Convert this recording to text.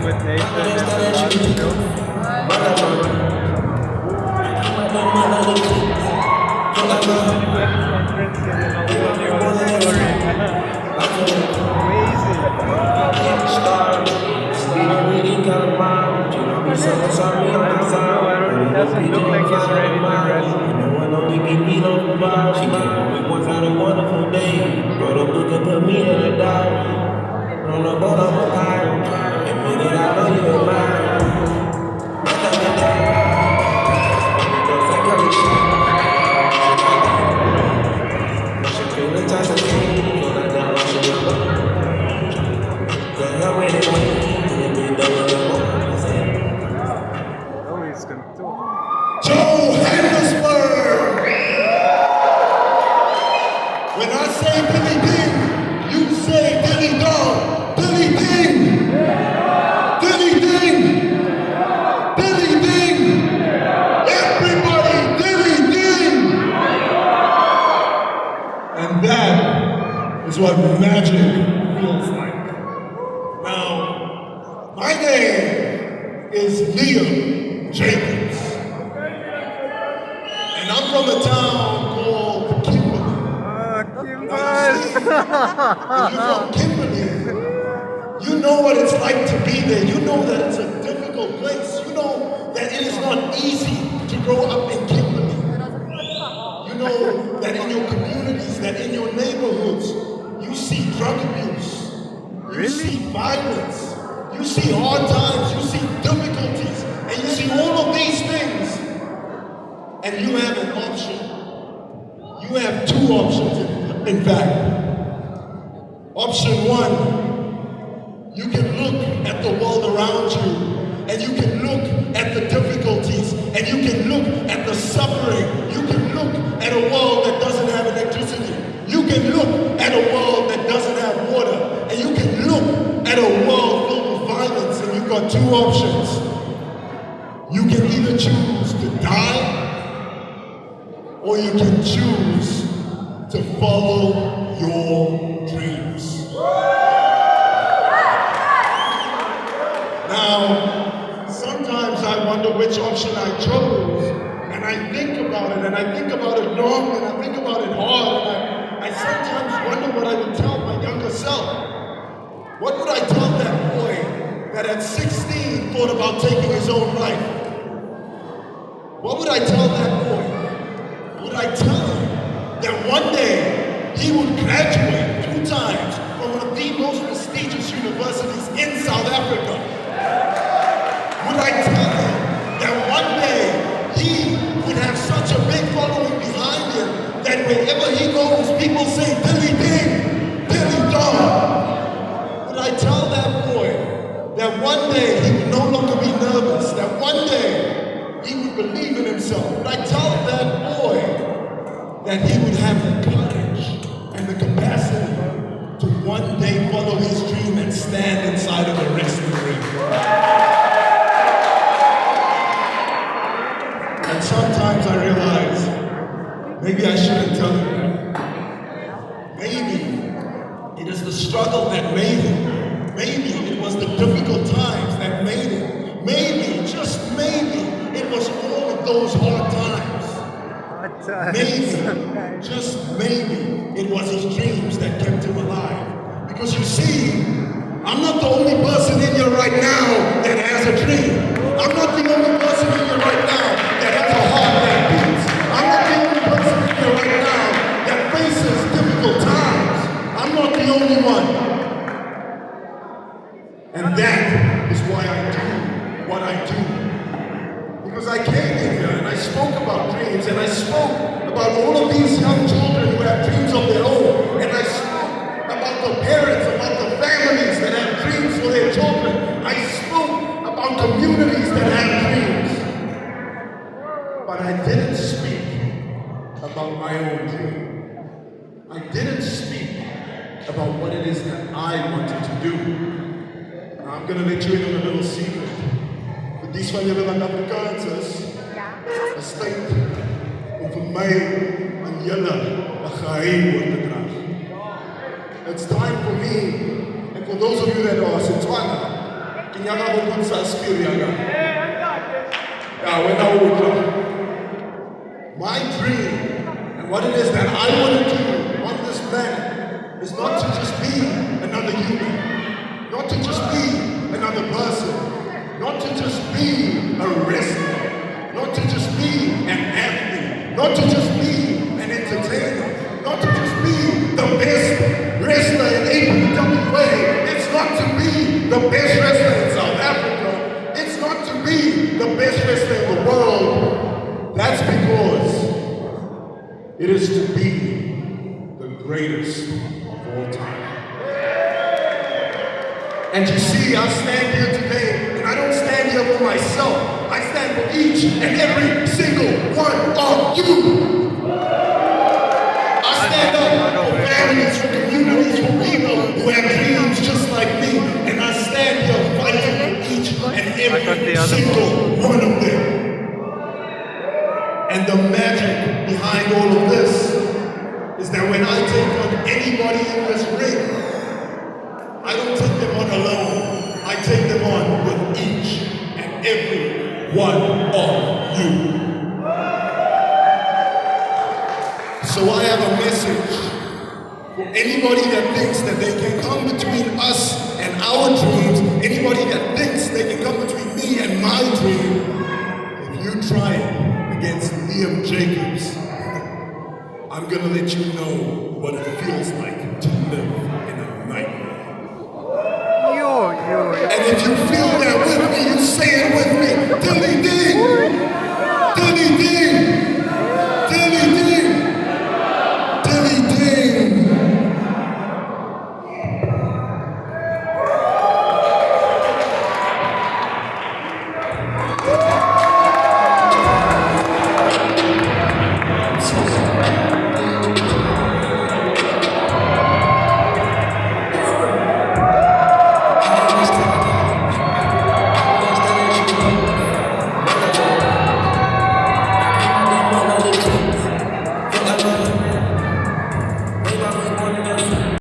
with Nathan and Ross too. It doesn't look like he's ready to wrestle. Had a wonderful day, but a book and put me in a dive. On the boat of a pirate, and when I know you're mine. Oh, he's gonna do. Joe Handelsberg! When I say Billy Ding, you say Billy Dong. Billy Ding! Billy Ding! Billy Ding! Everybody, Billy Ding! And that is what magic feels like. Now, my name is Liam Jacobs. And I'm from a town called Kimberly. If you're from Kimberly, you know what it's like to be there. You know that it's a difficult place. You know that it is not easy to grow up in Kimberly. You know that in your communities, that in your neighborhoods, you see drug abuse. You see violence. You see hard times. You see difficulties. And you see all of these things. And you have an option. You have two options, in fact. Option one, you can look at the world around you, and you can look at the difficulties, and you can look at the suffering. You can look at a world that doesn't have electricity. You can look at a world that doesn't have water. And you can look at a world filled with violence, and you've got two options. You can either choose to die, or you can choose to follow your dreams. Now, sometimes I wonder which option I chose, and I think about it, and I think about it long, and I think about it hard, and I sometimes wonder what I would tell my younger self. What would I tell that boy that at 16 thought about taking his own life? What would I tell that boy? Would I tell him that one day he would graduate 2 times from one of the most prestigious universities in South Africa? Would I tell him that one day he would have such a big following behind him that wherever he goes, people say, Billy Ding, Billy Dong? Would I tell that boy that one day he would no longer be nervous, that one day he would believe in himself? Would I tell that boy that he would have the courage and the capacity to one day follow his dream and stand inside of a wrestling ring? And sometimes I realize maybe I shouldn't tell him that. Maybe it is the struggle that made him. Maybe it was the difficult times that made him. Maybe, just maybe, it was all of those hard times. Maybe, just maybe, it was his dreams that kept him alive. Because you see, I'm not the only person in here right now that has a dream. I'm not the only person in here right now that has a heart that beats. I'm not the only person in here right now that faces difficult times. I'm not the only one. And that is why I do what I do. Because I came in here and I spoke about dreams, and I spoke about all of these young children who have dreams of their own, and I spoke about the parents, about the families that have dreams for their children. I spoke about communities that have dreams. But I didn't speak about my own dream. I didn't speak about what it is that I wanted to do. Now, I'm going to let you in on a little secret. For these van julle wat Afrikaans is, is tyd om vir my en julle 'n geheim oor te dra. It's time for me, and for those of you that are Setswana, Inyaga Bukutsa Spiriaga. When I would my dream and what it is that I want to do on this planet is not to just be another human, not to just be another person, not to just be a wrestler, not to just be an athlete, not to just be an entertainer, not to just be the best wrestler in APWA. It's not to be the best wrestler in South Africa. It's not to be the best wrestler in the world. That's because it is to be the greatest of all time. And you see, I stand here today, and I don't stand here for myself. I stand for each and every single one of you. I stand up for families, for communities, for people who have dreams just like me. And I stand here fighting for each and every single one of them. And the magic behind all of this is that when I take on anybody in this ring, I don't take them on alone. I take them on with each and every one of you. So I have a message for anybody that thinks that they can come between us and our dreams, anybody that thinks they can come between me and my dream. If you try it against Liam Jacobs, I'm gonna let you know